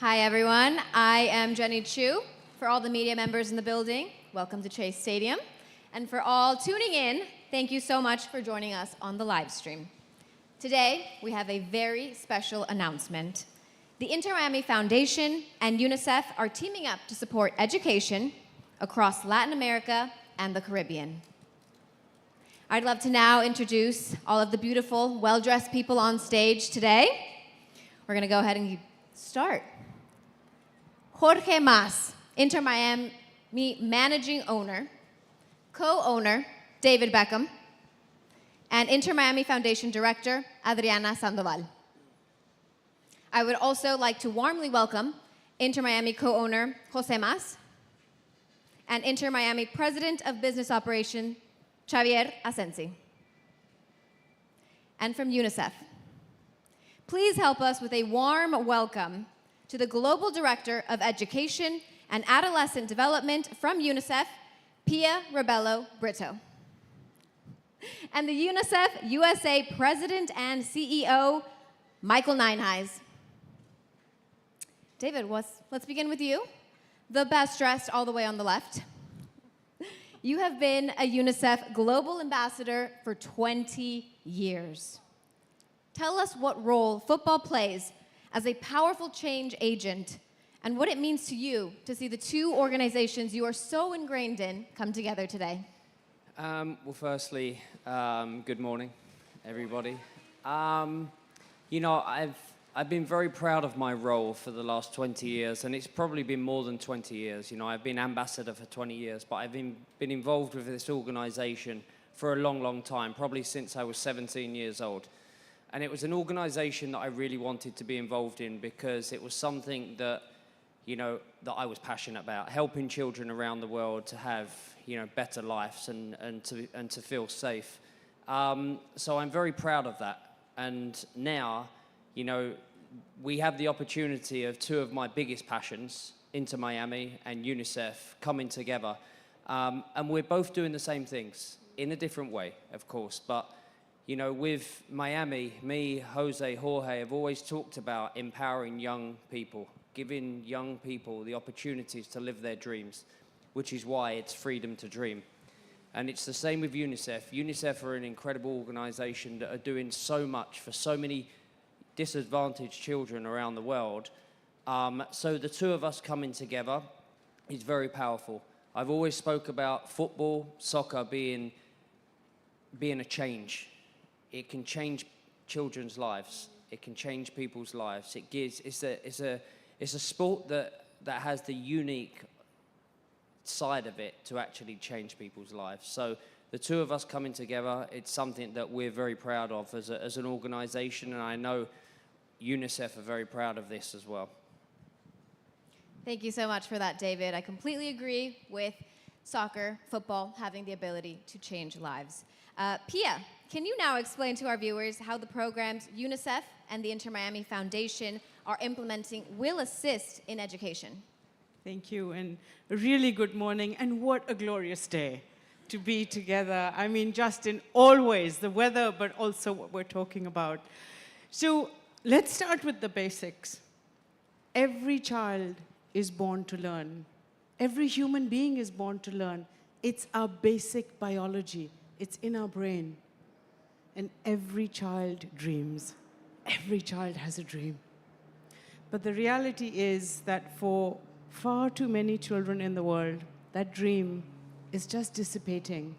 Hi, everyone. I am Jenny Chu. For all the media members in the building, welcome to Chase Stadium. And for all tuning in, thank you so much for joining us on the live stream. Today, we have a very special announcement. The Inter-Miami Foundation and UNICEF are teaming up to support education across Latin America and the Caribbean. I'd love to now introduce all of the beautiful, well-dressed people on stage today. We're going to go ahead and start. Jorge Mas, Inter-Miami managing owner, co-owner David Beckham, and Inter-Miami Foundation Director Adriana Sandoval. I would also like to warmly welcome Inter-Miami co-owner Jose Mas and Inter-Miami President of Business Operation Xavier Asensi. And from UNICEF, please help us with a warm welcome to the Global Director of Education and Adolescent Development from UNICEF, Pia Rebello Brito. And the UNICEF USA President and CEO, Michael Nineheis. David, let's begin with you. The best dressed all the way on the left. You have been a UNICEF Global Ambassador for 20 years. Tell us what role football plays as a powerful change agent and what it means to you to see the two organizations you are so ingrained in come together today. Well, firstly, good morning, everybody. I've been very proud of my role for the last 20 years, and it's probably been more than 20 years. I've been ambassador for 20 years, but I've been involved with this organization for a long, long time, probably since I was 17 years old. And it was an organization that I really wanted to be involved in because it was something that, that I was passionate about, helping children around the world to have, better lives and to feel safe. So I'm very proud of that. And now, we have the opportunity of two of my biggest passions, Inter-Miami and UNICEF, coming together. And we're both doing the same things in a different way, of course. But, with Miami, me, Jorge, have always talked about empowering young people, giving young people the opportunities to live their dreams, which is why it's freedom to dream. And it's the same with UNICEF. UNICEF are an incredible organization that are doing so much for so many disadvantaged children around the world. So the two of us coming together is very powerful. I've always spoke about football, soccer being a change. It can change children's lives. It can change people's lives. It's a sport that has the unique side of it to actually change people's lives. So the two of us coming together, it's something that we're very proud of as an organization, and I know UNICEF are very proud of this as well. Thank you so much for that, David. I completely agree with soccer, football, having the ability to change lives. Pia, can you now explain to our viewers how the programs UNICEF and the Inter-Miami Foundation are implementing will assist in education? Thank you, and a really good morning, and what a glorious day to be together. I mean, just in all ways, the weather, but also what we're talking about. So let's start with the basics. Every child is born to learn. Every human being is born to learn. It's our basic biology. It's in our brain. And every child dreams. Every child has a dream. But the reality is that for far too many children in the world, that dream is just dissipating.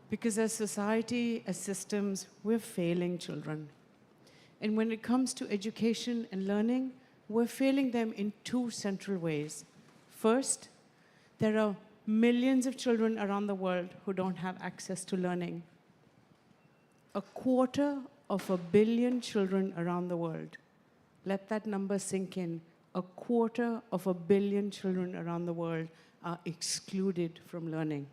Because as society, as systems, we're failing children. And when it comes to education and learning, we're failing them in two central ways. First, there are millions of children around the world who don't have access to learning. 250 million children around the world. Let that number sink in. 250 million children around the world are excluded from learning.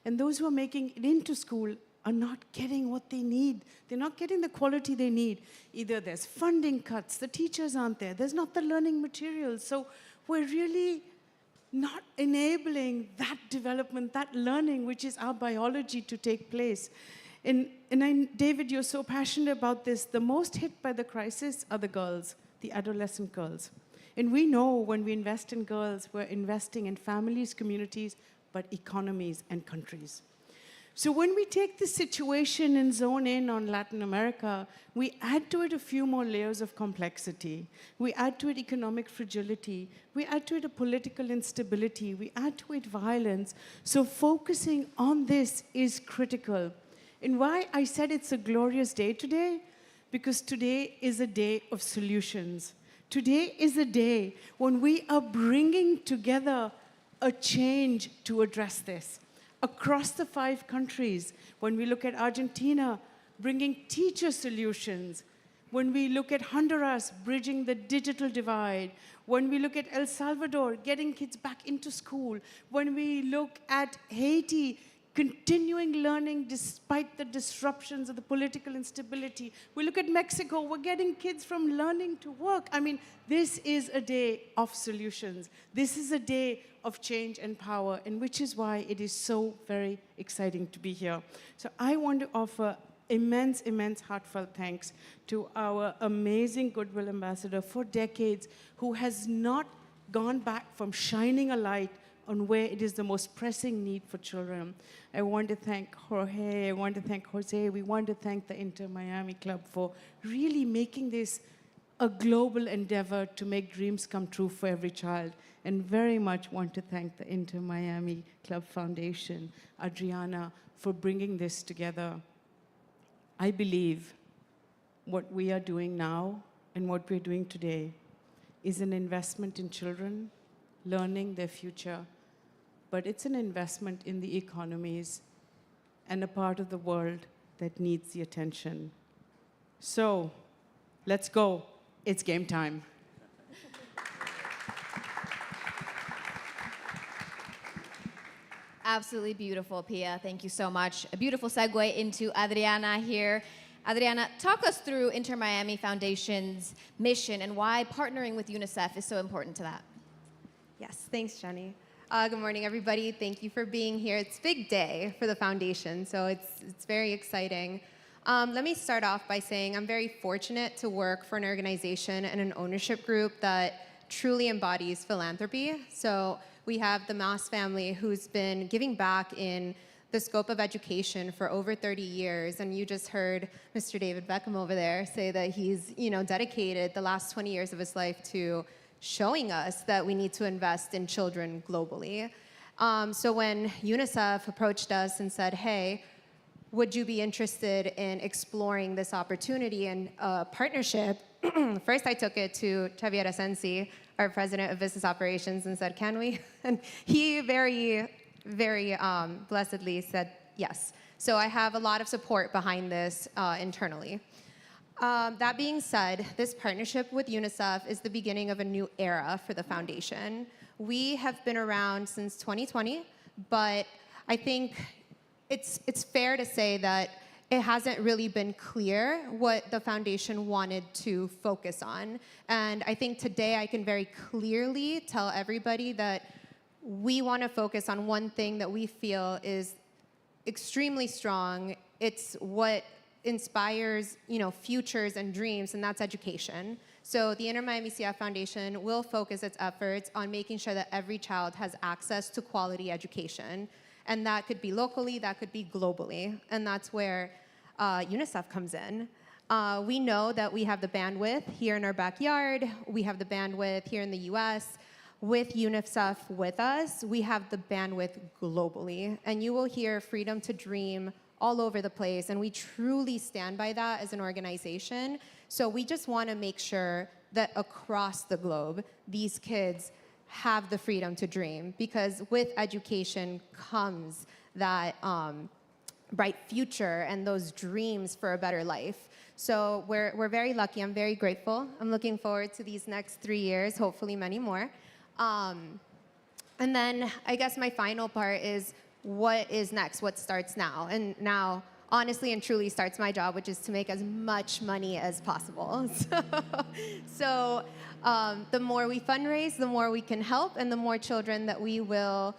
And those who are making it into school are not getting what they need. They're not getting the quality they need. Either there's funding cuts, the teachers aren't there, there's not the learning materials. So we're really not enabling that development, that learning, which is our biology, to take place. David, you're so passionate about this. The most hit by the crisis are the girls. the adolescent girls. And we know when we invest in girls, we're investing in families, communities, but economies and countries. So when we take this situation and zone in on Latin America, we add to it a few more layers of complexity. We add to it economic fragility. We add to it a political instability. We add to it violence. So focusing on this is critical. And why I said it's a glorious day today? Because today is a day of solutions. Today is a day when we are bringing together a change to address this. Across the 5 countries, when we look at Argentina, bringing teacher solutions, when we look at Honduras, bridging the digital divide, when we look at El Salvador, getting kids back into school, when we look at Haiti, continuing learning despite the disruptions of the political instability. We look at Mexico, we're getting kids from learning to work. I mean, this is a day of solutions. This is a day of change and power, and which is why it is so very exciting to be here. So I want to offer immense, immense heartfelt thanks to our amazing Goodwill Ambassador for decades, who has not gone back from shining a light on where it is the most pressing need for children. I want to thank Jorge, I want to thank Jose, we want to thank the Inter-Miami Club for really making this a global endeavor to make dreams come true for every child, and very much want to thank the Inter-Miami Club Foundation, Adriana, for bringing this together. I believe what we are doing now and what we're doing today is an investment in children, learning their future, but it's an investment in the economies and a part of the world that needs the attention. So, let's go. It's game time. Absolutely beautiful, Pia. Thank you so much. A beautiful segue into Adriana here. Adriana, talk us through Inter-Miami Foundation's mission and why partnering with UNICEF is so important to that. Yes, thanks, Jenny. Good morning, everybody. Thank you for being here. It's a big day for the foundation, so it's very exciting. Let me start off by saying I'm very fortunate to work for an organization and an ownership group that truly embodies philanthropy. So we have the Maas family, who's been giving back in the scope of education for over 30 years. And you just heard Mr. David Beckham over there say that he's dedicated the last 20 years of his life to showing us that we need to invest in children globally. So when UNICEF approached us and said, hey, would you be interested in exploring this opportunity and partnership? First, I took it to Javier Asensi, our president of business operations, and said, can we? And he very, very blessedly said yes. So I have a lot of support behind this internally. That being said, this partnership with UNICEF is the beginning of a new era for the foundation. We have been around since 2020, but I think it's fair to say that it hasn't really been clear what the foundation wanted to focus on. And I think today I can very clearly tell everybody that we want to focus on one thing that we feel is extremely strong. It's what inspires, futures and dreams, and that's education. So the Inter-Miami CF Foundation will focus its efforts on making sure that every child has access to quality education. And that could be locally, that could be globally. And that's where UNICEF comes in. We know that we have the bandwidth here in our backyard. We have the bandwidth here in the US. With UNICEF with us, we have the bandwidth globally. And you will hear freedom to dream all over the place. And we truly stand by that as an organization. So we just want to make sure that across the globe, these kids have the freedom to dream, because with education comes that bright future and those dreams for a better life. So we're very lucky. I'm very grateful. I'm looking forward to these next 3 years, hopefully many more. And then I guess my final part is what is next, what starts now. And now, honestly and truly, starts my job, which is to make as much money as possible. So the more we fundraise, the more we can help, and the more children that we will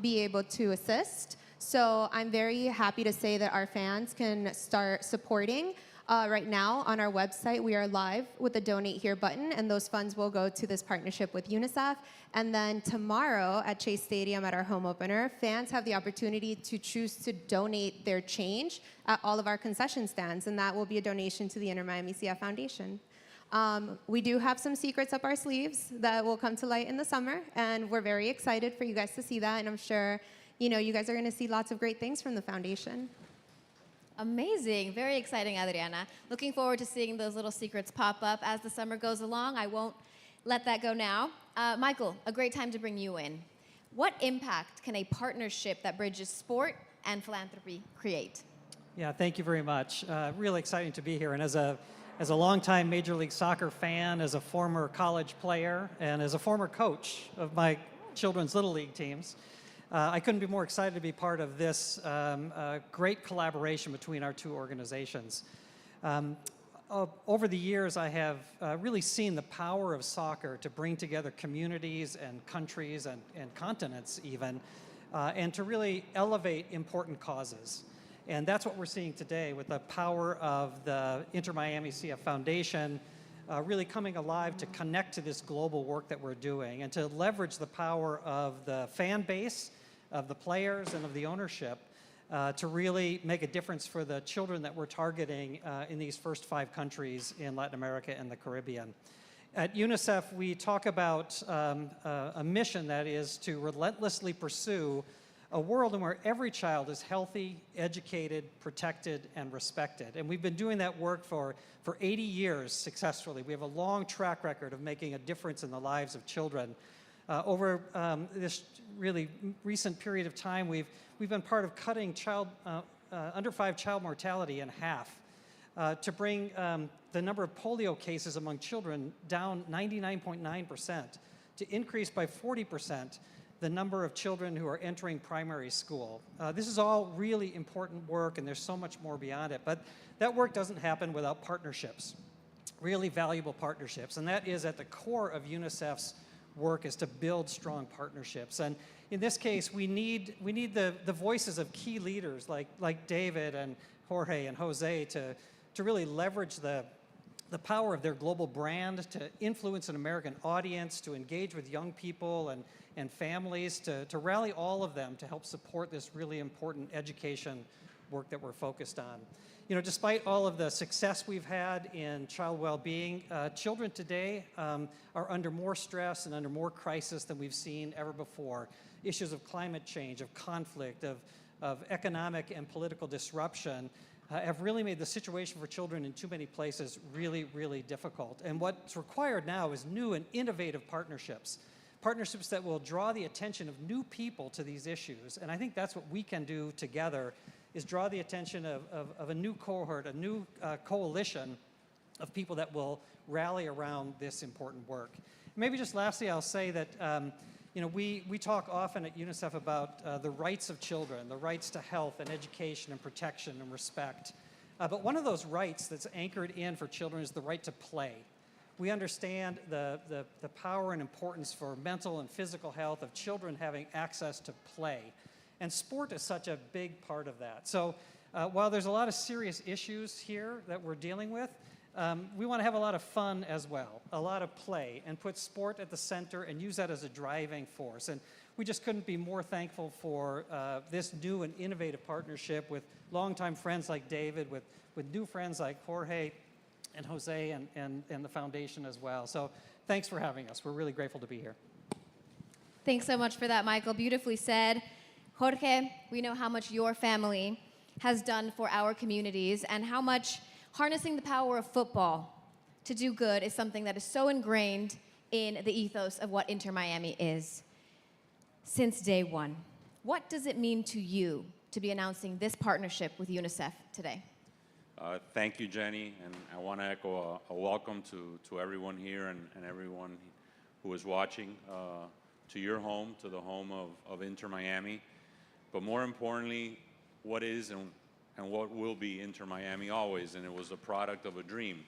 be able to assist. So I'm very happy to say that our fans can start supporting. Right now on our website, we are live with the Donate Here button, and those funds will go to this partnership with UNICEF. And then tomorrow at Chase Stadium at our home opener, fans have the opportunity to choose to donate their change at all of our concession stands, and that will be a donation to the Inter Miami CF Foundation. We do have some secrets up our sleeves that will come to light in the summer, and we're very excited for you guys to see that, and I'm sure you guys are going to see lots of great things from the foundation. Amazing. Very exciting, Adriana. Looking forward to seeing those little secrets pop up as the summer goes along. I won't let that go now. Michael, a great time to bring you in. What impact can a partnership that bridges sport and philanthropy create? Yeah, thank you very much. Really exciting to be here. And as a longtime Major League Soccer fan, as a former college player, and as a former coach of my children's Little League teams, I couldn't be more excited to be part of this great collaboration between our two organizations. Over the years, I have really seen the power of soccer to bring together communities and countries and continents even, and to really elevate important causes. And that's what we're seeing today with the power of the Inter Miami CF Foundation really coming alive to connect to this global work that we're doing and to leverage the power of the fan base, of the players, and of the ownership to really make a difference for the children that we're targeting in these first 5 countries in Latin America and the Caribbean. At UNICEF, we talk about a mission that is to relentlessly pursue a world in where every child is healthy, educated, protected, and respected. And we've been doing that work for 80 years successfully. We have a long track record of making a difference in the lives of children. Over this really recent period of time, we've been part of cutting under 5 child mortality in half, to bring the number of polio cases among children down 99.9%, to increase by 40% the number of children who are entering primary school. This is all really important work, and there's so much more beyond it. But that work doesn't happen without partnerships, really valuable partnerships. And that is at the core of UNICEF's work, is to build strong partnerships. And in this case, we need the voices of key leaders like David and Jorge and Jose to really leverage the power of their global brand to influence an American audience, to engage with young people and families, to rally all of them to help support this really important education work that we're focused on. Despite all of the success we've had in child well-being, children today are under more stress and under more crisis than we've seen ever before. Issues of climate change, of conflict, of economic and political disruption have really made the situation for children in too many places really, really difficult. And what's required now is new and innovative partnerships that will draw the attention of new people to these issues. And I think that's what we can do together, is draw the attention of a new cohort, a new coalition of people that will rally around this important work. Maybe just lastly, I'll say that we talk often at UNICEF about the rights of children, the rights to health and education and protection and respect. But one of those rights that's anchored in for children is the right to play. We understand the power and importance for mental and physical health of children having access to play. And sport is such a big part of that. So while there's a lot of serious issues here that we're dealing with, we want to have a lot of fun as well, a lot of play, and put sport at the center and use that as a driving force. And we just couldn't be more thankful for this new and innovative partnership with longtime friends like David, with new friends like Jorge and Jose and the foundation as well. So thanks for having us. We're really grateful to be here. Thanks so much for that, Michael. Beautifully said. Jorge, we know how much your family has done for our communities and how much harnessing the power of football to do good is something that is so ingrained in the ethos of what Inter Miami is. Since day one, what does it mean to you to be announcing this partnership with UNICEF today? Thank you, Jenny, and I want to echo a welcome to everyone here and everyone who is watching to your home, to the home of Inter Miami. But more importantly, what is and what will be Inter Miami always, and it was a product of a dream.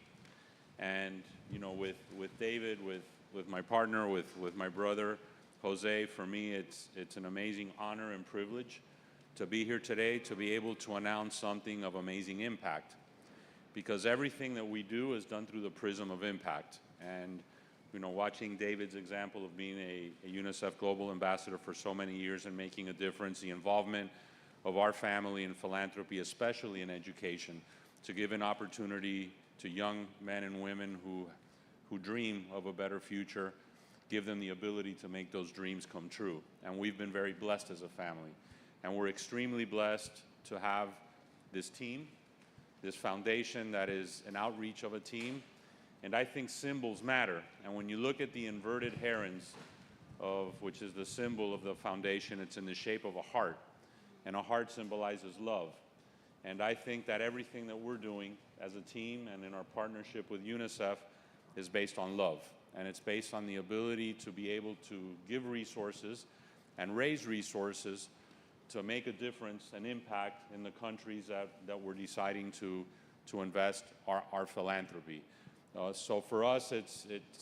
And with David, with my partner, with my brother Jose, for me it's an amazing honor and privilege to be here today, to be able to announce something of amazing impact. because everything that we do is done through the prism of impact. And watching David's example of being a UNICEF Global Ambassador for so many years and making a difference, the involvement of our family in philanthropy, especially in education, to give an opportunity to young men and women who dream of a better future, give them the ability to make those dreams come true. And we've been very blessed as a family. And we're extremely blessed to have this team, this foundation that is an outreach of a team. And I think symbols matter. And when you look at the inverted herons, which is the symbol of the foundation, it's in the shape of a heart. And a heart symbolizes love. And I think that everything that we're doing as a team and in our partnership with UNICEF is based on love. And it's based on the ability to be able to give resources and raise resources to make a difference and impact in the countries that we're deciding to invest our philanthropy. So for us,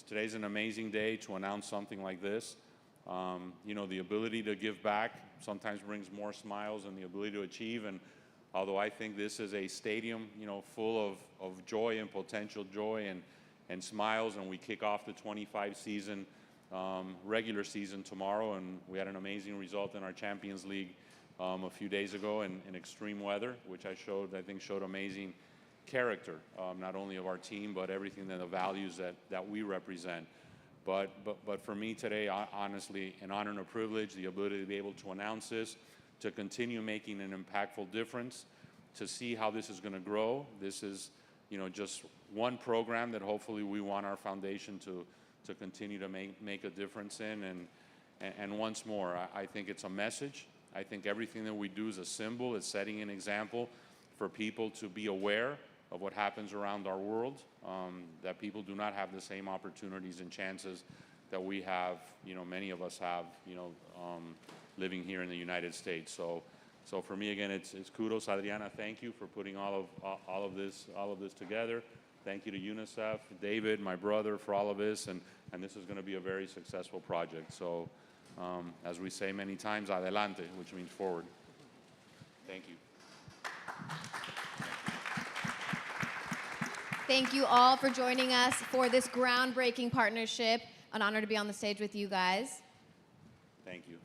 today's an amazing day to announce something like this. The ability to give back sometimes brings more smiles than the ability to achieve. And although I think this is a stadium, full of joy and potential joy and smiles, and we kick off the 25 season, regular season tomorrow, and we had an amazing result in our Champions League a few days ago in extreme weather, which I think showed amazing character, not only of our team, but everything that the values that we represent. But for me today, honestly, an honor and a privilege, the ability to be able to announce this, to continue making an impactful difference, to see how this is going to grow. This is, just one program that hopefully we want our foundation to continue to make a difference in. And once more, I think it's a message. I think everything that we do is a symbol. It's setting an example for people to be aware of what happens around our world, that people do not have the same opportunities and chances that we have, many of us have, living here in the United States. So for me, again, it's kudos. Adriana, thank you for putting all of this together. Thank you to UNICEF, David, my brother, for all of this, and this is going to be a very successful project. So as we say many times, adelante, which means forward. Thank you. Thank you all for joining us for this groundbreaking partnership. An honor to be on the stage with you guys. Thank you.